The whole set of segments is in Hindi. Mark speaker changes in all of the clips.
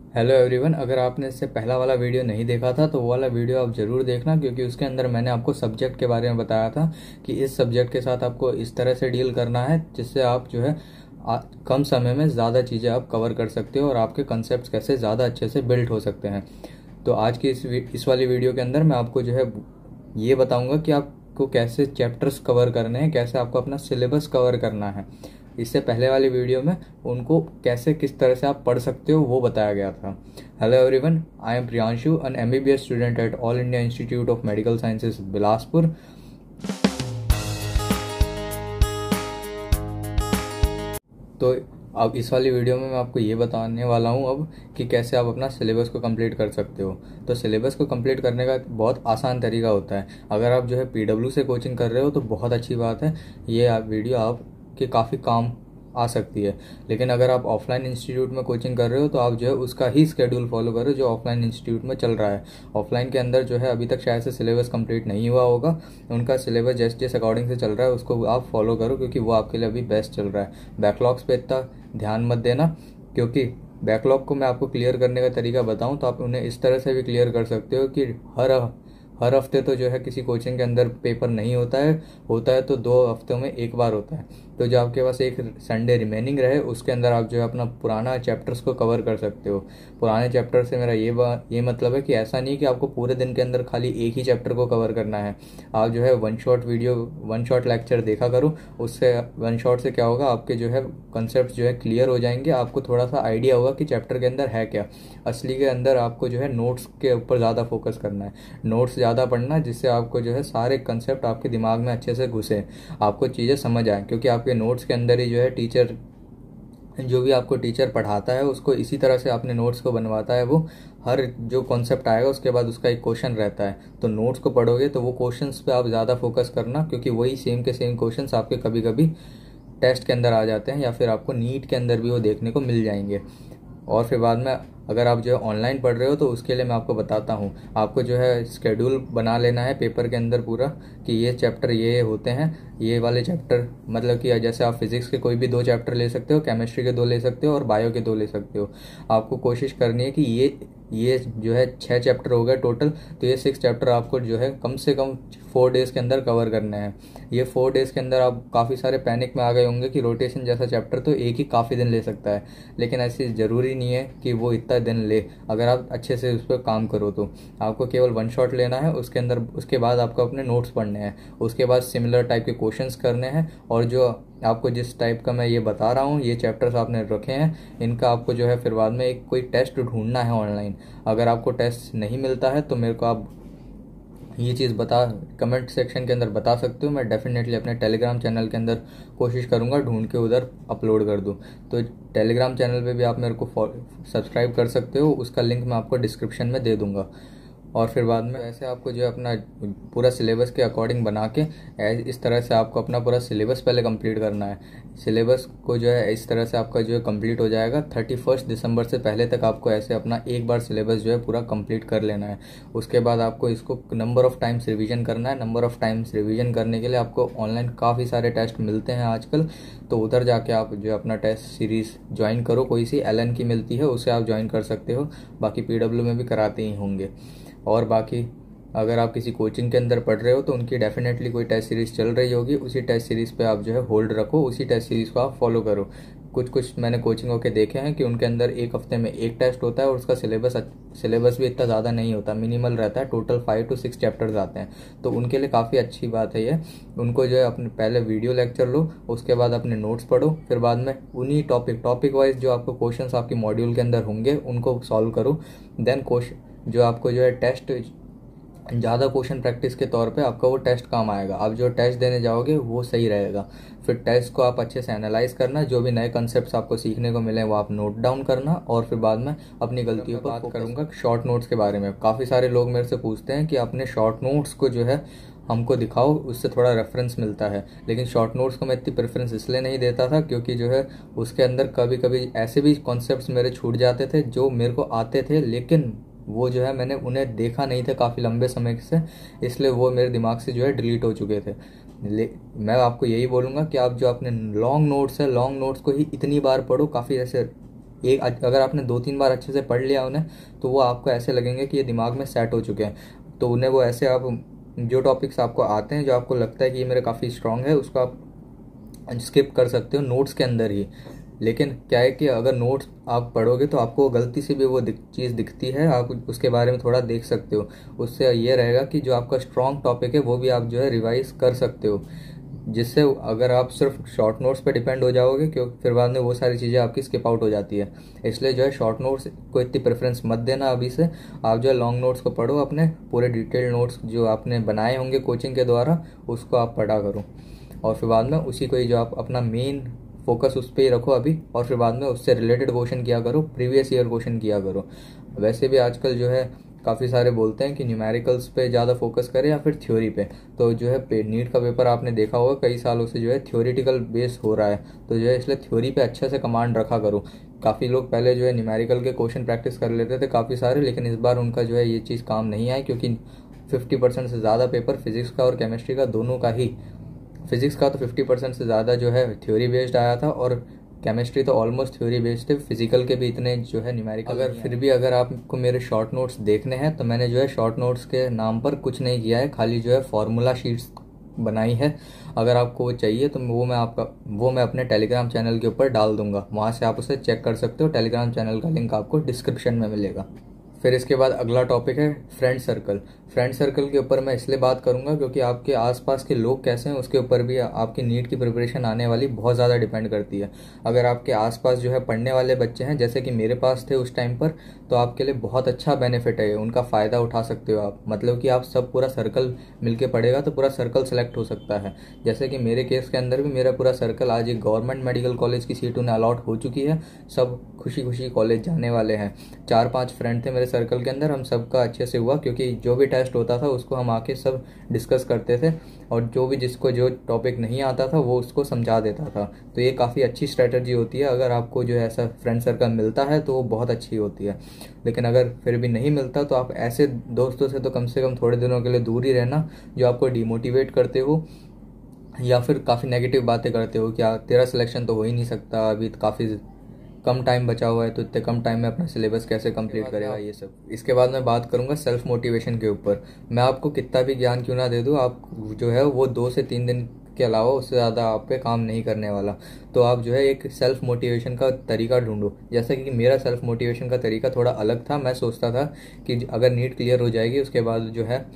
Speaker 1: हेलो एवरीवन, अगर आपने इससे पहला वाला वीडियो नहीं देखा था तो वो वाला वीडियो आप ज़रूर देखना, क्योंकि उसके अंदर मैंने आपको सब्जेक्ट के बारे में बताया था कि इस सब्जेक्ट के साथ आपको इस तरह से डील करना है जिससे आप जो है कम समय में ज़्यादा चीज़ें आप कवर कर सकते हो और आपके कंसेप्ट कैसे ज़्यादा अच्छे से बिल्ड हो सकते हैं। तो आज की इस वाली वीडियो के अंदर मैं आपको जो है ये बताऊंगा कि आपको कैसे चैप्टर्स कवर करने हैं, कैसे आपको अपना सिलेबस कवर करना है। इससे पहले वाली वीडियो में उनको कैसे किस तरह से आप पढ़ सकते हो वो बताया गया था। Hello everyone, I am Priyanshu, N MBBS student at all India institute of medical sciences Bilaspur. तो अब इस वाली वीडियो में मैं आपको ये बताने वाला हूँ अब कि कैसे आप अपना सिलेबस को कंप्लीट कर सकते हो। तो सिलेबस को कंप्लीट करने का बहुत आसान तरीका होता है। अगर आप जो है पीडब्ल्यू से कोचिंग कर रहे हो तो बहुत अच्छी बात है, ये वीडियो आपके काफ़ी काम आ सकती है। लेकिन अगर आप ऑफलाइन इंस्टीट्यूट में कोचिंग कर रहे हो तो आप जो है उसका ही स्केड्यूल फॉलो करो जो ऑफलाइन इंस्टीट्यूट में चल रहा है। ऑफलाइन के अंदर जो है अभी तक शायद से सिलेबस कंप्लीट नहीं हुआ होगा, उनका सिलेबस जैसे जिस अकॉर्डिंग से चल रहा है उसको आप फॉलो करो, क्योंकि वो आपके लिए अभी बेस्ट चल रहा है। बैकलॉग्स पे इतना ध्यान मत देना, क्योंकि बैकलॉग को मैं आपको क्लियर करने का तरीका बताऊं तो आप उन्हें इस तरह से भी क्लियर कर सकते हो कि हर हफ्ते तो जो है किसी कोचिंग के अंदर पेपर नहीं होता है तो 2 हफ्तों में एक बार होता है। तो जो आपके पास एक संडे रिमेनिंग रहे उसके अंदर आप जो है अपना पुराना चैप्टर्स को कवर कर सकते हो। पुराने चैप्टर से मेरा ये मतलब है कि ऐसा नहीं कि आपको पूरे दिन के अंदर खाली एक ही चैप्टर को कवर करना है। आप जो है वन शॉट लेक्चर देखा करो। उससे वन शॉट से क्या होगा, आपके जो है कंसेप्ट जो है क्लियर हो जाएंगे, आपको थोड़ा सा आइडिया होगा कि चैप्टर के अंदर है क्या। असली के अंदर आपको जो है नोट्स के ऊपर ज़्यादा फोकस करना है, नोट्स ज़्यादा पढ़ना, जिससे आपको जो है सारे कंसेप्ट आपके दिमाग में अच्छे से घुसे, आपको चीज़ें समझ आए। क्योंकि आपके नोट्स के अंदर ही जो है जो भी आपको टीचर पढ़ाता है उसको इसी तरह से अपने नोट्स को बनवाता है। वो हर जो कॉन्सेप्ट आएगा उसके बाद उसका एक क्वेश्चन रहता है, तो नोट्स को पढ़ोगे तो वो क्वेश्चंस पे आप ज़्यादा फोकस करना, क्योंकि वही सेम के सेम क्वेश्चंस आपके कभी कभी टेस्ट के अंदर आ जाते हैं या फिर आपको नीट के अंदर भी वो देखने को मिल जाएंगे। और फिर बाद में अगर आप जो है ऑनलाइन पढ़ रहे हो तो उसके लिए मैं आपको बताता हूँ। आपको जो है स्केड्यूल बना लेना है पेपर के अंदर पूरा, कि ये चैप्टर ये होते हैं, ये वाले चैप्टर, मतलब कि जैसे आप फिजिक्स के कोई भी 2 चैप्टर ले सकते हो, केमिस्ट्री के 2 ले सकते हो और बायो के 2 ले सकते हो। आपको कोशिश करनी है कि ये जो है 6 चैप्टर हो गए टोटल, तो ये 6 चैप्टर आपको जो है कम से कम 4 डेज़ के अंदर कवर करने हैं। ये 4 डेज़ के अंदर आप काफ़ी सारे पैनिक में आ गए होंगे कि रोटेशन जैसा चैप्टर तो एक ही काफ़ी दिन ले सकता है, लेकिन ऐसी ज़रूरी नहीं है कि वो इतना दिन ले। अगर आप अच्छे से उस पर काम करो तो आपको केवल वन शॉट लेना है, उसके अंदर उसके बाद आपको अपने नोट्स पढ़ने हैं, उसके बाद सिमिलर टाइप के क्वेश्चंस करने हैं। और जो आपको जिस टाइप का मैं ये बता रहा हूँ, ये चैप्टर्स आपने रखे हैं, इनका आपको जो है फिर बाद में एक कोई टेस्ट ढूंढना है ऑनलाइन। अगर आपको टेस्ट नहीं मिलता है तो मेरे को आप ये चीज़ कमेंट सेक्शन के अंदर बता सकते हो। मैं डेफिनेटली अपने टेलीग्राम चैनल के अंदर कोशिश करूँगा ढूंढ के उधर अपलोड कर दूँ। तो टेलीग्राम चैनल पे भी आप मेरे को सब्सक्राइब कर सकते हो, उसका लिंक मैं आपको डिस्क्रिप्शन में दे दूँगा। और फिर बाद में ऐसे आपको जो है अपना पूरा सिलेबस के अकॉर्डिंग बना के इस तरह से आपको अपना पूरा सिलेबस पहले कंप्लीट करना है। सिलेबस को जो है इस तरह से आपका जो है कंप्लीट हो जाएगा 31 दिसंबर से पहले तक। आपको ऐसे अपना एक बार सिलेबस जो है पूरा कंप्लीट कर लेना है। उसके बाद आपको इसको नंबर ऑफ़ टाइम्स रिवीजन करना है। नंबर ऑफ़ टाइम्स रिवीजन करने के लिए आपको ऑनलाइन काफ़ी सारे टेस्ट मिलते हैं आजकल, तो उधर जाके आप जो अपना टेस्ट सीरीज़ ज्वाइन करो। कोई सी एलन की मिलती है उसे आप ज्वाइन कर सकते हो, बाकी पीडब्ल्यू में भी कराते ही होंगे। और बाकी अगर आप किसी कोचिंग के अंदर पढ़ रहे हो तो उनकी डेफिनेटली कोई टेस्ट सीरीज़ चल रही होगी, उसी टेस्ट सीरीज़ पे आप जो है होल्ड रखो, उसी टेस्ट सीरीज़ को आप फॉलो करो। कुछ मैंने कोचिंगों के देखे हैं कि उनके अंदर एक हफ्ते में एक टेस्ट होता है और उसका सिलेबस भी इतना ज़्यादा नहीं होता, मिनिमल रहता है, टोटल 5 से 6 चैप्टर्स आते हैं। तो उनके लिए काफ़ी अच्छी बात है ये। उनको जो है अपने पहले वीडियो लेक्चर लो, उसके बाद अपने नोट्स पढ़ो, फिर बाद में उन्हीं टॉपिक वाइज जो आपको क्वेश्चंस आपके मॉड्यूल के अंदर होंगे उनको सॉल्व करो। देन क्वेश्चन जो आपको जो है टेस्ट ज़्यादा क्वेश्चन प्रैक्टिस के तौर पे आपका वो टेस्ट काम आएगा। आप जो टेस्ट देने जाओगे वो सही रहेगा। फिर टेस्ट को आप अच्छे से एनालाइज करना, जो भी नए कंसेप्ट्स आपको सीखने को मिले वो आप नोट डाउन करना, और फिर बाद में अपनी गलतियों पर बात करूँगा शॉर्ट नोट्स के बारे में। काफ़ी सारे लोग मेरे से पूछते हैं कि अपने शॉर्ट नोट्स को जो है हमको दिखाओ, उससे थोड़ा रेफरेंस मिलता है। लेकिन शॉर्ट नोट्स को मैं इतनी प्रेफरेंस इसलिए नहीं देता था क्योंकि जो है उसके अंदर कभी कभी ऐसे भी कॉन्सेप्ट्स मेरे छूट जाते थे जो मेरे को आते थे, लेकिन वो जो है मैंने उन्हें देखा नहीं था काफ़ी लंबे समय से, इसलिए वो मेरे दिमाग से जो है डिलीट हो चुके थे। मैं आपको यही बोलूँगा कि आप जो अपने लॉन्ग नोट्स है, लॉन्ग नोट्स को ही इतनी बार पढ़ो, काफ़ी ऐसे अगर आपने 2-3 बार अच्छे से पढ़ लिया उन्हें, तो वो आपको ऐसे लगेंगे कि ये दिमाग में सेट हो चुके हैं। तो उन्हें वो ऐसे आप जो टॉपिक्स आपको आते हैं, जो आपको लगता है कि ये मेरा काफ़ी स्ट्रांग है, उसको आप स्किप कर सकते हो नोट्स के अंदर ही। लेकिन क्या है कि अगर नोट्स आप पढ़ोगे तो आपको गलती से भी वो चीज़ दिखती है, आप उसके बारे में थोड़ा देख सकते हो। उससे ये रहेगा कि जो आपका स्ट्रॉन्ग टॉपिक है वो भी आप जो है रिवाइज कर सकते हो। जिससे अगर आप सिर्फ शॉर्ट नोट्स पे डिपेंड हो जाओगे, क्योंकि फिर बाद में वो सारी चीज़ें आपकी स्किप आउट हो जाती है। इसलिए जो है शॉर्ट नोट्स को इतनी प्रेफरेंस मत देना अभी से। आप जो है लॉन्ग नोट्स को पढ़ो, अपने पूरे डिटेल्ड नोट्स जो आपने बनाए होंगे कोचिंग के द्वारा उसको आप पढ़ा करो। और फिर बाद में उसी को ही जो आप अपना मेन फोकस उस पर ही रखो अभी, और फिर बाद में उससे रिलेटेड क्वेश्चन किया करो, प्रीवियस ईयर क्वेश्चन किया करो। वैसे भी आजकल जो है काफ़ी सारे बोलते हैं कि न्यूमेरिकल्स पे ज़्यादा फोकस करें या फिर थ्योरी पे। तो जो है नीट का पेपर आपने देखा होगा कई सालों से जो है थ्योरेटिकल बेस हो रहा है, तो जो है इसलिए थ्योरी पे अच्छे से कमांड रखा करो। काफ़ी लोग पहले जो है न्यूमेरिकल के क्वेश्चन प्रैक्टिस कर लेते थे काफ़ी सारे, लेकिन इस बार उनका जो है ये चीज़ काम नहीं आई, क्योंकि 50% से ज़्यादा पेपर फिजिक्स का और केमिस्ट्री का दोनों का ही, फिजिक्स का तो 50% से ज़्यादा जो है थ्योरी बेस्ड आया था, और केमिस्ट्री तो ऑलमोस्ट थ्योरी बेस्ड थे। फिजिकल के भी इतने जो है न्यूमेरिकल। अगर फिर भी अगर आपको मेरे शॉर्ट नोट्स देखने हैं तो मैंने जो है शॉर्ट नोट्स के नाम पर कुछ नहीं किया है, खाली जो है फॉर्मूला शीट्स बनाई है। अगर आपको वो चाहिए तो वो मैं अपने टेलीग्राम चैनल के ऊपर डाल दूंगा, वहाँ से आप उसे चेक कर सकते हो। टेलीग्राम चैनल का लिंक आपको डिस्क्रिप्शन में मिलेगा। फिर इसके बाद अगला टॉपिक है फ्रेंड सर्कल। फ्रेंड सर्कल के ऊपर मैं इसलिए बात करूंगा क्योंकि आपके आसपास के लोग कैसे हैं उसके ऊपर भी आपकी नीट की प्रिपरेशन आने वाली बहुत ज़्यादा डिपेंड करती है। अगर आपके आसपास जो है पढ़ने वाले बच्चे हैं, जैसे कि मेरे पास थे उस टाइम पर, तो आपके लिए बहुत अच्छा बेनिफिट है, उनका फ़ायदा उठा सकते हो आप। मतलब कि आप सब पूरा सर्कल मिलके पढ़ेगा तो पूरा सर्कल सेलेक्ट हो सकता है। जैसे कि मेरे केस के अंदर भी मेरा पूरा सर्कल आज एक गवर्नमेंट मेडिकल कॉलेज की सीट उन्हें अलॉट हो चुकी है। सब खुशी खुशी कॉलेज जाने वाले हैं। 4-5 फ्रेंड थे मेरे सर्कल के अंदर, हम सबका अच्छे से हुआ, क्योंकि जो भी टेस्ट होता था उसको हम आके सब डिस्कस करते थे, और जो भी जिसको जो टॉपिक नहीं आता था वो उसको समझा देता था। तो ये काफ़ी अच्छी स्ट्रेटजी होती है। अगर आपको जो है ऐसा फ्रेंड सर्कल मिलता है तो वो बहुत अच्छी होती है। लेकिन अगर फिर भी नहीं मिलता तो आप ऐसे दोस्तों से तो कम से कम थोड़े दिनों के लिए दूर ही रहना, जो आपको डिमोटिवेट करते हो या फिर काफ़ी नेगेटिव बातें करते हो कि तेरा सिलेक्शन तो हो ही नहीं सकता, अभी काफ़ी कम टाइम बचा हुआ है, तो इतने कम टाइम में अपना सिलेबस कैसे कंप्लीट करेगा, ये सब। इसके बाद मैं बात करूंगा सेल्फ मोटिवेशन के ऊपर। मैं आपको कितना भी ज्ञान क्यों ना दे दूं, आप जो है वो 2 से 3 दिन के अलावा उससे ज़्यादा आप पे काम नहीं करने वाला। तो आप जो है एक सेल्फ मोटिवेशन का तरीका ढूंढो। जैसा कि मेरा सेल्फ मोटिवेशन का तरीका थोड़ा अलग था। मैं सोचता था कि अगर नीट क्लियर हो जाएगी उसके बाद जो है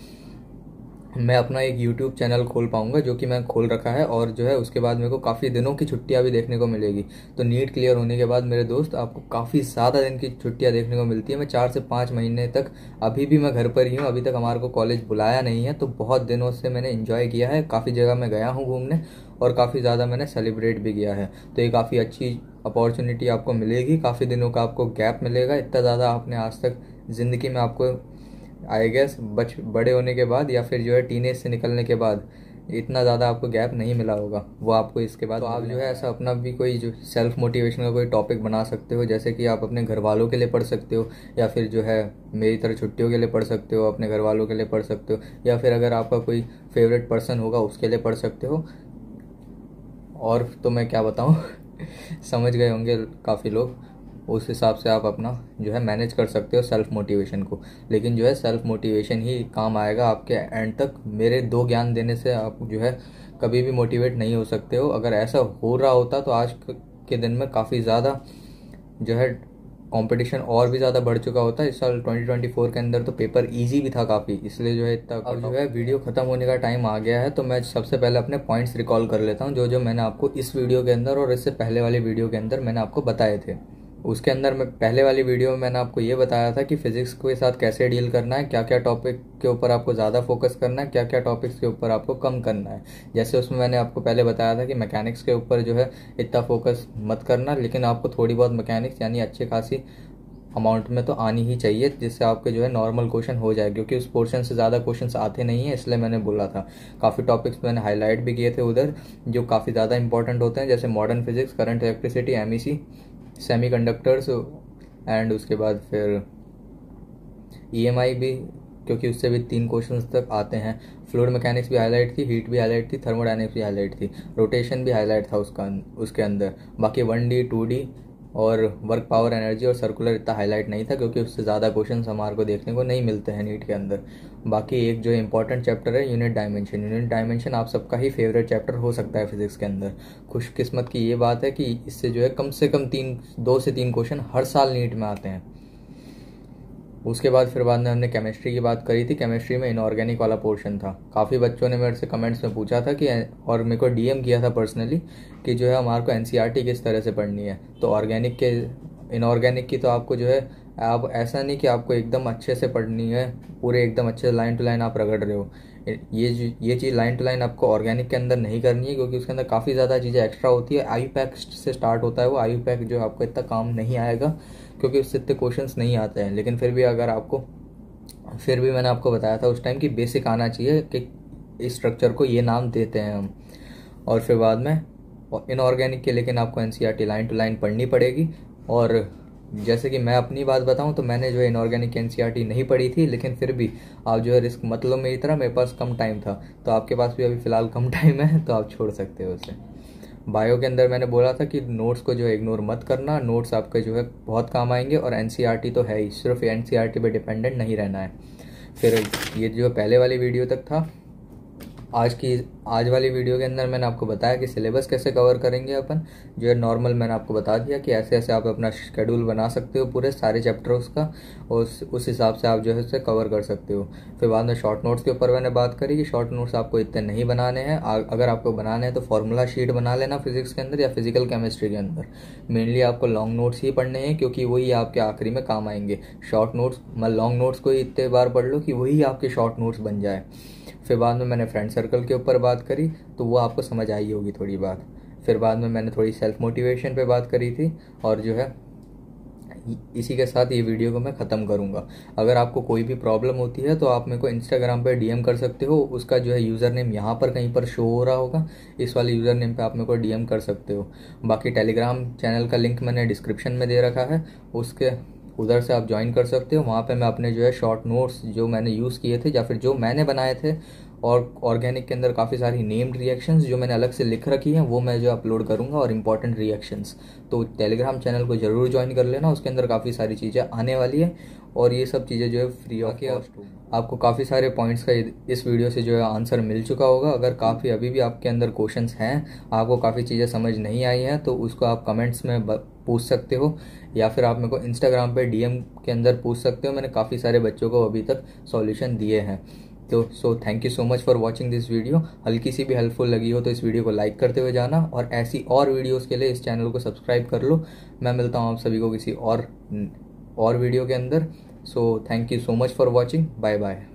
Speaker 1: मैं अपना एक YouTube चैनल खोल पाऊंगा, जो कि मैं खोल रखा है, और जो है उसके बाद मेरे को काफ़ी दिनों की छुट्टियां भी देखने को मिलेगी। तो नीट क्लियर होने के बाद मेरे दोस्त आपको काफ़ी ज़्यादा दिन की छुट्टियां देखने को मिलती है। मैं 4 से 5 महीने तक, अभी भी मैं घर पर ही हूँ, अभी तक हमारे को कॉलेज बुलाया नहीं है, तो बहुत दिनों से मैंने इन्जॉय किया है। काफ़ी जगह मैं गया हूँ घूमने, और काफ़ी ज़्यादा मैंने सेलिब्रेट भी किया है। तो ये काफ़ी अच्छी अपॉर्चुनिटी आपको मिलेगी, काफ़ी दिनों का आपको गैप मिलेगा। इतना ज़्यादा आपने आज तक ज़िंदगी में आपको आई गेस बड़े होने के बाद या फिर जो है टीनेज से निकलने के बाद इतना ज़्यादा आपको गैप नहीं मिला होगा, वो आपको इसके बाद। तो आप जो है ऐसा अपना भी कोई जो सेल्फ मोटिवेशन का कोई टॉपिक बना सकते हो, जैसे कि आप अपने घर वालों के लिए पढ़ सकते हो, या फिर जो है मेरी तरह छुट्टियों के लिए पढ़ सकते हो, अपने घर वालों के लिए पढ़ सकते हो, या फिर अगर आपका कोई फेवरेट पर्सन होगा उसके लिए पढ़ सकते हो। और तो मैं क्या बताऊँ समझ गए होंगे काफ़ी लोग। उस हिसाब से आप अपना जो है मैनेज कर सकते हो सेल्फ मोटिवेशन को। लेकिन जो है सेल्फ मोटिवेशन ही काम आएगा आपके एंड तक। मेरे 2 ज्ञान देने से आप जो है कभी भी मोटिवेट नहीं हो सकते हो। अगर ऐसा हो रहा होता तो आज के दिन में काफ़ी ज़्यादा जो है कंपटीशन और भी ज़्यादा बढ़ चुका होता है। इस साल 2024 के अंदर तो पेपर इजी भी था काफ़ी, इसलिए जो है इतना। अब जो है वीडियो ख़त्म होने का टाइम आ गया है, तो मैं सबसे पहले अपने पॉइंट्स रिकॉल कर लेता हूँ, जो जो मैंने आपको इस वीडियो के अंदर और इससे पहले वाली वीडियो के अंदर मैंने आपको बताए थे। उसके अंदर मैं पहले वाली वीडियो में मैंने आपको ये बताया था कि फिजिक्स के साथ कैसे डील करना है, क्या क्या टॉपिक के ऊपर आपको ज़्यादा फोकस करना है, क्या क्या टॉपिक्स के ऊपर आपको कम करना है। जैसे उसमें मैंने आपको पहले बताया था कि मैकेनिक्स के ऊपर जो है इतना फोकस मत करना, लेकिन आपको थोड़ी बहुत मैकेनिक्स यानी अच्छी खासी अमाउंट में तो आनी ही चाहिए, जिससे आपके जो है नॉर्मल क्वेश्चन हो जाए, क्योंकि उस पोर्शन से ज़्यादा क्वेश्चंस आते नहीं है, इसलिए मैंने बोला था। काफ़ी टॉपिक्स मैंने हाईलाइट भी किए थे उधर जो काफ़ी ज़्यादा इंपॉर्टेंट होते हैं, जैसे modern physics, current electricity, MEC, semiconductors, and उसके बाद फिर EMI भी, क्योंकि उससे भी 3 क्वेश्चंस तक आते हैं। फ्लूइड मैकेनिक्स भी हाईलाइट थी, हीट भी हाईलाइट थी, थर्मोडायनेमिक्स भी हाईलाइट थी, रोटेशन भी हाईलाइट था उसके अंदर। बाकी 1D 2D और वर्क पावर एनर्जी और सर्कुलर इतना हाईलाइट नहीं था, क्योंकि उससे ज़्यादा क्वेश्चन हमारे को देखने को नहीं मिलते हैं नीट के अंदर। बाकी एक जो इंपॉर्टेंट चैप्टर है यूनिट डायमेंशन। यूनिट डायमेंशन आप सबका ही फेवरेट चैप्टर हो सकता है फिजिक्स के अंदर। खुशकिस्मत की ये बात है कि इससे जो है कम से कम 2 से 3 क्वेश्चन हर साल नीट में आते हैं। उसके बाद फिर बाद में हमने केमिस्ट्री की बात करी थी। केमिस्ट्री में इनऑर्गेनिक वाला पोर्शन था। काफ़ी बच्चों ने मेरे से कमेंट्स में पूछा था कि, और मेरे को डीएम किया था पर्सनली, कि जो है हमारे को एनसीईआरटी किस तरह से पढ़नी है। तो ऑर्गेनिक के इनऑर्गेनिक की तो आपको जो है, आप ऐसा नहीं कि आपको एकदम अच्छे से पढ़नी है, पूरे एकदम अच्छे से लाइन टू लाइन आप रगड़ रहे हो। ये चीज़ लाइन टू लाइन आपको ऑर्गेनिक के अंदर नहीं करनी है, क्योंकि उसके अंदर काफ़ी ज़्यादा चीज़ें एक्स्ट्रा होती है। आई पैक से स्टार्ट होता है वो। आई पैक जो आपको इतना काम नहीं आएगा, क्योंकि उससे इतने क्वेश्चंस नहीं आते हैं। लेकिन फिर भी मैंने आपको बताया था उस टाइम कि बेसिक आना चाहिए कि इस स्ट्रक्चर को ये नाम देते हैं हम। और फिर बाद में इनऑर्गेनिक के लेकिन आपको एनसीईआरटी लाइन टू लाइन पढ़नी पड़ेगी। और जैसे कि मैं अपनी बात बताऊं तो मैंने जो है इनऑर्गेनिक एनसीईआरटी नहीं पढ़ी थी, लेकिन फिर भी आप जो है रिस्क मतलब मेरी तरह मेरे पास कम टाइम था, तो आपके पास भी अभी फ़िलहाल कम टाइम है, तो आप छोड़ सकते हो उसे। बायो के अंदर मैंने बोला था कि नोट्स को जो है इग्नोर मत करना, नोट्स आपके जो है बहुत काम आएंगे। और एनसीईआरटी तो है ही, सिर्फ एनसीईआरटी पे डिपेंडेंट नहीं रहना है। फिर ये जो पहले वाली वीडियो तक था। आज वाली वीडियो के अंदर मैंने आपको बताया कि सिलेबस कैसे कवर करेंगे अपन। जो है नॉर्मल मैंने आपको बता दिया कि ऐसे ऐसे आप अपना शेड्यूल बना सकते हो पूरे सारे चैप्टर्स का, और उस हिसाब से आप जो है उसे कवर कर सकते हो। फिर बाद में शॉर्ट नोट्स के ऊपर मैंने बात करी कि शॉर्ट नोट्स आपको इतने नहीं बनाने हैं। अगर आपको बनाने हैं तो फॉर्मूला शीट बना लेना फिजिक्स के अंदर या फिजिकल केमिस्ट्री के अंदर। मेनली आपको लॉन्ग नोट्स ही पढ़ने हैं, क्योंकि वही आपके आखिरी में काम आएंगे। शॉर्ट नोट्स लॉन्ग नोट्स को इतने बार पढ़ लो कि वही आपके शॉर्ट नोट्स बन जाए। फिर बाद में मैंने फ्रेंड सर्कल के ऊपर बात करी, तो वो आपको समझ आई होगी थोड़ी बात। फिर बाद में मैंने थोड़ी सेल्फ मोटिवेशन पे बात करी थी। और जो है इसी के साथ ये वीडियो को मैं ख़त्म करूँगा। अगर आपको कोई भी प्रॉब्लम होती है तो आप मेरे को इंस्टाग्राम पे डीएम कर सकते हो। उसका जो है यूज़र नेम यहाँ पर कहीं पर शो हो रहा होगा, इस वाले यूज़र नेम पे आप मेरे को डीएम कर सकते हो। बाकी टेलीग्राम चैनल का लिंक मैंने डिस्क्रिप्शन में दे रखा है, उधर से आप ज्वाइन कर सकते हो। वहाँ पे मैं अपने जो है शॉर्ट नोट्स जो मैंने यूज़ किए थे या फिर जो मैंने बनाए थे, और ऑर्गेनिक के अंदर काफ़ी सारी नेम्ड रिएक्शंस जो मैंने अलग से लिख रखी हैं वो मैं जो अपलोड करूँगा, और इम्पॉर्टेंट रिएक्शंस। तो टेलीग्राम चैनल को ज़रूर ज्वाइन कर लेना, उसके अंदर काफ़ी सारी चीज़ें आने वाली है, और ये सब चीज़ें जो है फ्री ऑफ कॉस्ट। आपको काफ़ी सारे पॉइंट्स का इस वीडियो से जो है आंसर मिल चुका होगा। अगर काफ़ी अभी भी आपके अंदर क्वेश्चंस हैं, आपको काफ़ी चीज़ें समझ नहीं आई हैं, तो उसको आप कमेंट्स में पूछ सकते हो, या फिर आप मेरे को इंस्टाग्राम पे डीएम के अंदर पूछ सकते हो। मैंने काफ़ी सारे बच्चों को अभी तक सॉल्यूशन दिए हैं। तो thank you so much for watching this video. हल्की सी भी हेल्पफुल लगी हो तो इस वीडियो को लाइक करते हुए जाना, और ऐसी और वीडियोस के लिए इस चैनल को सब्सक्राइब कर लो। मैं मिलता हूँ आप सभी को किसी और वीडियो के अंदर। So thank you so much for watching. Bye bye.